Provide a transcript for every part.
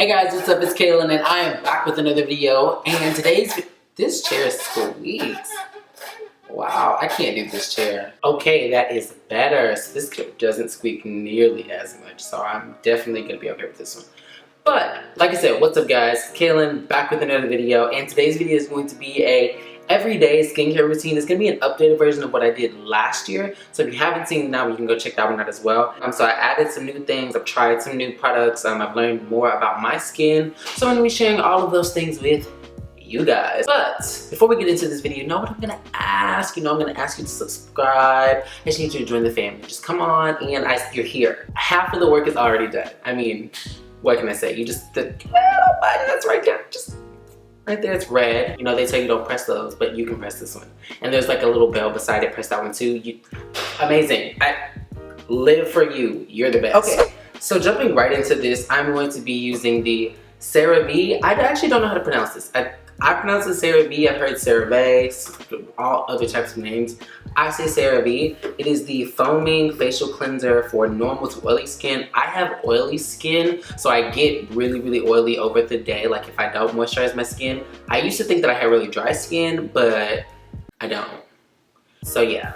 Hey guys, what's up? It's Kaelin and I am back with another video. And this chair squeaks. Wow, I can't do this chair. Okay, that is better. So this chair doesn't squeak nearly as much. So I'm definitely gonna be okay with this one. But like I said, what's up guys? Kaelin back with another video. And today's video is going to be a everyday skincare routine. It's going to be an updated version of what I did last year. So if you haven't seen it now, you can go check that one out as well. So I added some new things. I've tried some new products. I've learned more about my skin. So I'm going to be sharing all of those things with you guys. But before we get into this video, you know what I'm going to ask? I'm going to ask you to subscribe. I just need you to join the family. Just come on and you're here. Half of the work is already done. I mean, what can I say? You just, the little button that's right there, just right there, it's red. You know, they tell you don't press those, but you can press this one. And there's like a little bell beside it, press that one too. Amazing. I live for you. You're the best. Okay, so jumping right into this, I'm going to be using the CeraVe. I actually don't know how to pronounce this. I pronounce it CeraVe. I've heard CeraVe, all other types of names. I say CeraVe. It is the foaming facial cleanser for normal to oily skin. I have oily skin, so I get really, really oily over the day, like if I don't moisturize my skin. I used to think that I had really dry skin, but I don't. So yeah,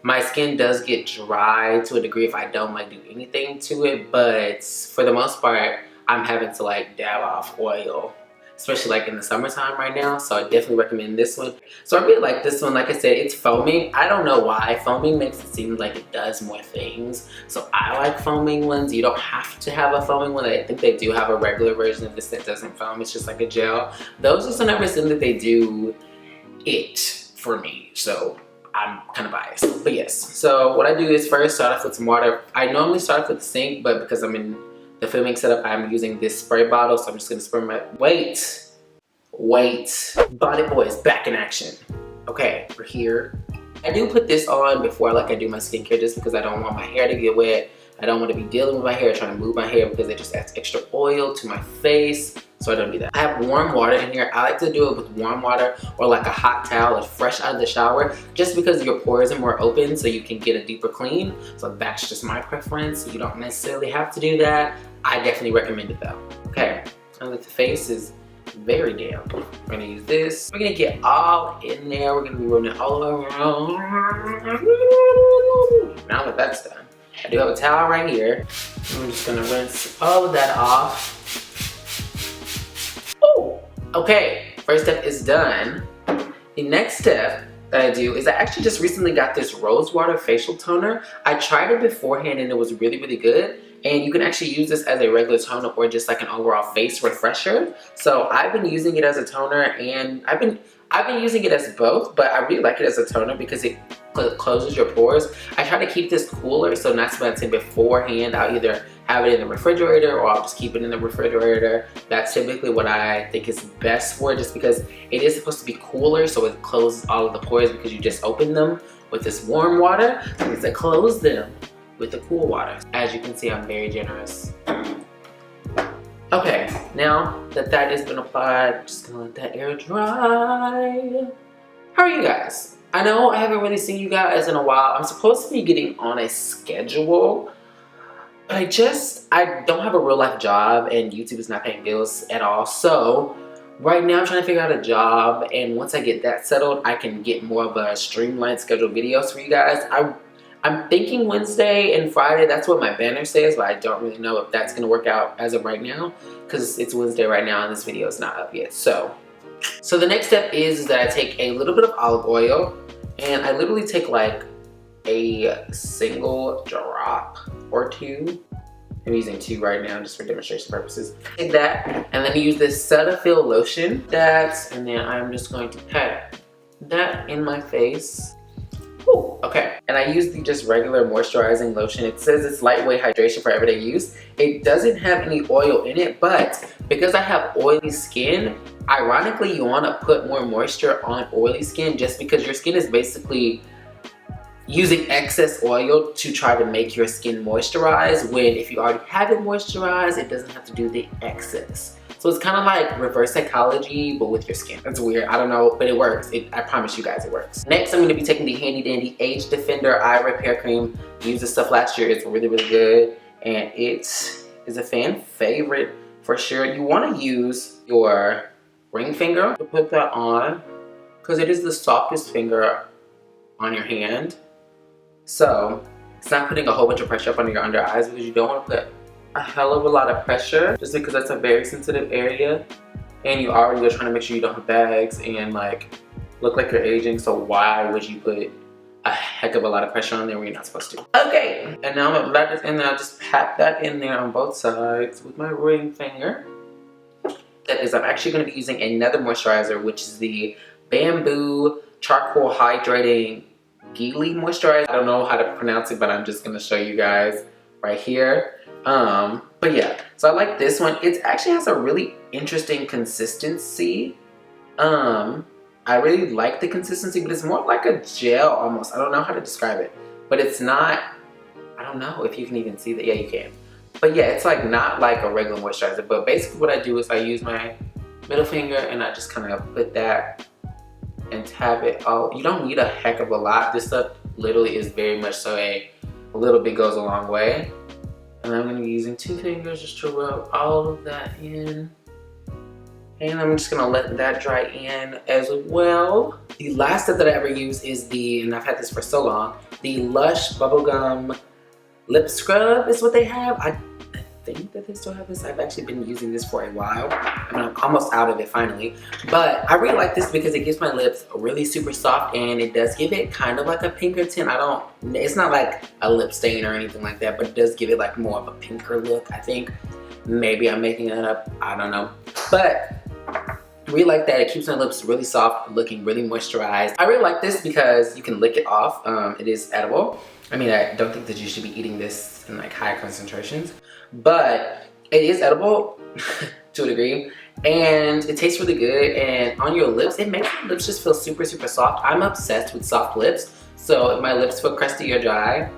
my skin does get dry to a degree if I don't like do anything to it, but for the most part, I'm having to like dab off oil, especially like in the summertime right now. So I definitely recommend this one. So I really like this one. Like I said, it's foaming. I don't know why. Foaming makes it seem like it does more things. So I like foaming ones. You don't have to have a foaming one. I think they do have a regular version of this that doesn't foam. It's just like a gel. Those just never seem that they do it for me. So I'm kind of biased. But yes. So what I do is first start off with some water. I normally start off with the sink, but because I'm in the filming setup, I'm using this spray bottle, so I'm just gonna spray my, wait. Body Boys back in action. Okay, we're here. I do put this on before like I do my skincare just because I don't want my hair to get wet. I don't want to be dealing with my hair, trying to move my hair because it just adds extra oil to my face. So I don't do that. I have warm water in here. I like to do it with warm water or like a hot towel or fresh out of the shower just because your pores are more open so you can get a deeper clean. So that's just my preference. You don't necessarily have to do that. I definitely recommend it though. Okay, now that the face is very damp, we're gonna use this. We're gonna get all in there. We're gonna be running it all around. Now that that's done, I do have a towel right here. I'm just gonna rinse all of that off. Oh, okay, first step is done. The next step that I do is I actually just recently got this rose water facial toner. I tried it beforehand and it was really, really good. And you can actually use this as a regular toner or just like an overall face refresher. So I've been using it as a toner and I've been using it as both, but I really like it as a toner because it closes your pores. I try to keep this cooler, so not to mention beforehand, I'll either have it in the refrigerator or I'll just keep it in the refrigerator. That's typically what I think is best for it, just because it is supposed to be cooler, so it closes all of the pores because you just open them with this warm water. So it means to close them with the cool water. As you can see, I'm very generous. Okay, now that that has been applied, I'm just gonna let that air dry. How are you guys? I know I haven't really seen you guys in a while. I'm supposed to be getting on a schedule, but I don't have a real life job and YouTube is not paying bills at all. So right now I'm trying to figure out a job, and once I get that settled, I can get more of a streamlined scheduled videos for you guys. I'm thinking Wednesday and Friday. That's what my banner says, but I don't really know if that's gonna work out as of right now because it's Wednesday right now and this video is not up yet. So the next step is that I take a little bit of olive oil and I literally take like a single drop or two. I'm using 2 right now just for demonstration purposes. Take that and then use this Cetaphil lotion. And then I'm just going to pat that in my face. Ooh, okay, and I use the just regular moisturizing lotion. It says it's lightweight hydration for everyday use. It doesn't have any oil in it, but because I have oily skin, ironically you want to put more moisture on oily skin just because your skin is basically using excess oil to try to make your skin moisturize, when if you already have it moisturized, it doesn't have to do the excess. So it's kind of like reverse psychology, but with your skin. It's weird, I don't know, but it works. I promise you guys it works. Next, I'm gonna be taking the handy dandy Age Defender Eye Repair Cream. I used this stuff last year, it's really, really good. And it is a fan favorite for sure, you want to use your ring finger to put that on because it is the softest finger on your hand. So it's not putting a whole bunch of pressure up under your under eyes because you don't want to put a hell of a lot of pressure just because that's a very sensitive area and you already are trying to make sure you don't have bags and like look like you're aging. So why would you put a heck of a lot of pressure on there when you're not supposed to? Okay, and now I'm gonna let this in there. I'll just pat that in there on both sides with my ring finger. That is, I'm actually gonna be using another moisturizer, which is the Bamboo Charcoal Hydrating Geely Moisturizer. I don't know how to pronounce it, but I'm just gonna show you guys right here. But yeah, so I like this one. It actually has a really interesting consistency. I really like the consistency, but it's more like a gel almost. I don't know how to describe it, but it's not, I don't know if you can even see that. Yeah, you can. But yeah, it's like not like a regular moisturizer, but basically what I do is I use my middle finger and I just kind of put that and tap it all. You don't need a heck of a lot. This stuff literally is very much so a little bit goes a long way. And I'm gonna be using 2 fingers just to rub all of that in. And I'm just gonna let that dry in as well. The last stuff that I ever use is the, and I've had this for so long, the Lush Bubblegum Lip Scrub is what they have. I think that they still have this. I've actually been using this for a while. I mean, I'm almost out of it finally. But I really like this because it gives my lips really super soft and it does give it kind of like a pinker tint. It's not like a lip stain or anything like that, but it does give it like more of a pinker look, I think. Maybe I'm making that up, I don't know. But I really like that. It keeps my lips really soft, looking really moisturized. I really like this because you can lick it off. It is edible. I mean, I don't think that you should be eating this in like high concentrations, but it is edible to a degree and it tastes really good. And on your lips, it makes your lips just feel super, super soft. I'm obsessed with soft lips. So if my lips feel crusty or dry,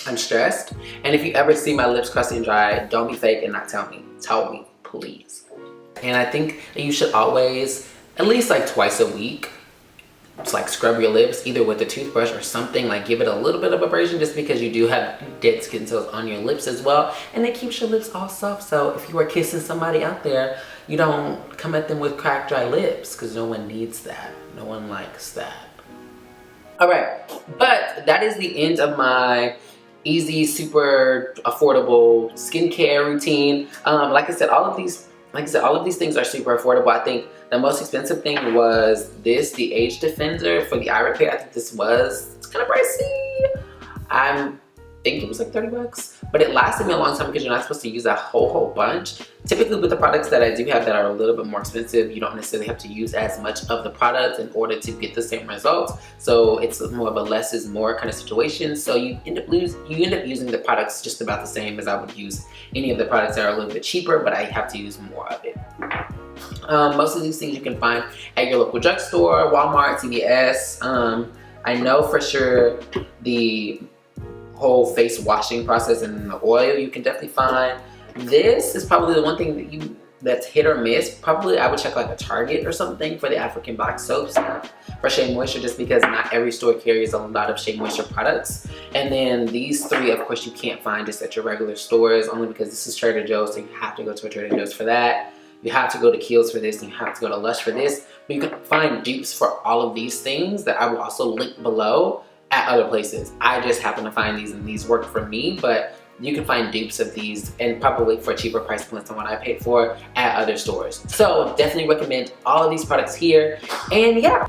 I'm stressed. And if you ever see my lips crusty and dry, don't be fake and not tell me. Tell me, please. And I think that you should always, at least like twice a week, just like scrub your lips either with a toothbrush or something, like give it a little bit of abrasion just because you do have dead skin cells on your lips as well. And it keeps your lips all soft. So if you are kissing somebody out there, you don't come at them with cracked dry lips because no one needs that. No one likes that. All right, but that is the end of my easy, super affordable skincare routine. Like I said, all of these things are super affordable. I think the most expensive thing was this, the Age Defender for the eye repair. I think it's kind of pricey. I think it was like 30 bucks, but it lasted me a long time because you're not supposed to use a whole bunch. Typically with the products that I do have that are a little bit more expensive, you don't necessarily have to use as much of the product in order to get the same results. So it's more of a less is more kind of situation. So you end up using the products just about the same as I would use any of the products that are a little bit cheaper, but I have to use more of it. Most of these things you can find at your local drugstore, Walmart, CVS. I know for sure the whole face washing process and the oil you can definitely find. This is probably the one thing that's hit or miss. Probably I would check like a Target or something for the African box soap stuff for Shea Moisture, just because not every store carries a lot of Shea Moisture products. And then these 3, of course, you can't find just at your regular stores, only because this is Trader Joe's, so you have to go to a Trader Joe's for that. You have to go to Kiehl's for this, and you have to go to Lush for this. But you can find dupes for all of these things that I will also link below at other places. I just happen to find these and these work for me, but you can find dupes of these and probably for cheaper price points than what I paid for at other stores. So definitely recommend all of these products here. And yeah,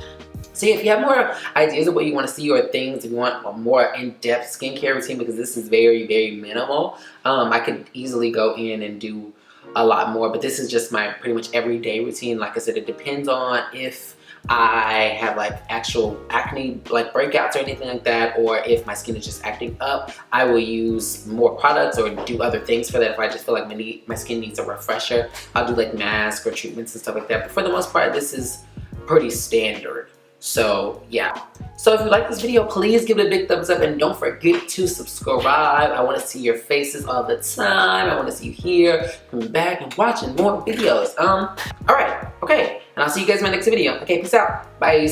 so if you have more ideas of what you want to see or things, if you want a more in-depth skincare routine, because this is very, very minimal, I could easily go in and do a lot more, but this is just my pretty much everyday routine. Like I said, it depends on if I have like actual acne like breakouts or anything like that, or if my skin is just acting up, I will use more products or do other things for that. If I just feel like my skin needs a refresher, I'll do like masks or treatments and stuff like that. But for the most part, this is pretty standard. So yeah. So if you like this video, please give it a big thumbs up and don't forget to subscribe. I want to see your faces all the time. I want to see you here, coming back and watching more videos. Alright, okay. And I'll see you guys in my next video. Okay, peace out. Bye.